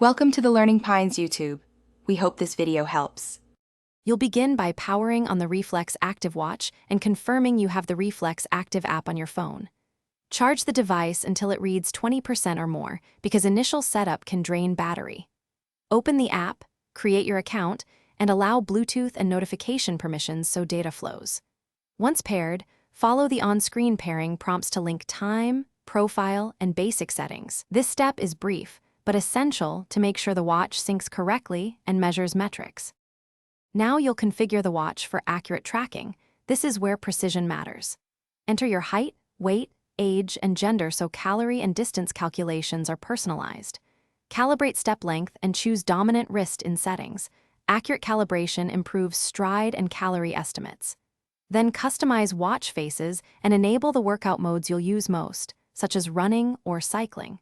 Welcome to the Learning Pines YouTube. We hope this video helps. You'll begin by powering on the Reflex Active Watch and confirming you have the Reflex Active app on your phone. Charge the device until it reads 20% or more, because initial setup can drain battery. Open the app, create your account, and allow Bluetooth and notification permissions so data flows. Once paired, follow the on-screen pairing prompts to link time, profile, and basic settings. This step is brief, but essential to make sure the watch syncs correctly and measures metrics. Now you'll configure the watch for accurate tracking. This is where precision matters. Enter your height, weight, age, and gender so calorie and distance calculations are personalized. Calibrate step length and choose dominant wrist in settings. Accurate calibration improves stride and calorie estimates. Then customize watch faces and enable the workout modes you'll use most, such as running or cycling.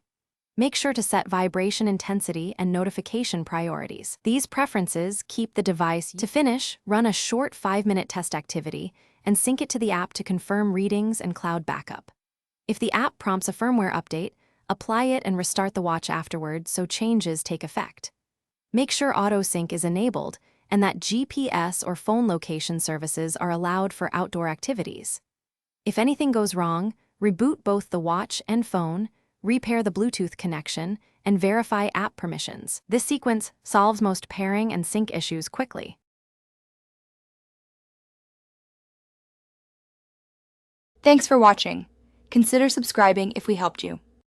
Make sure to set vibration intensity and notification priorities. These preferences keep the device. To finish, run a short 5-minute test activity and sync it to the app to confirm readings and cloud backup. If the app prompts a firmware update, apply it and restart the watch afterward so changes take effect. Make sure auto-sync is enabled and that GPS or phone location services are allowed for outdoor activities. If anything goes wrong, reboot both the watch and phone, repair the Bluetooth connection, and verify app permissions. This sequence solves most pairing and sync issues quickly. Thanks for watching. Consider subscribing if we helped you.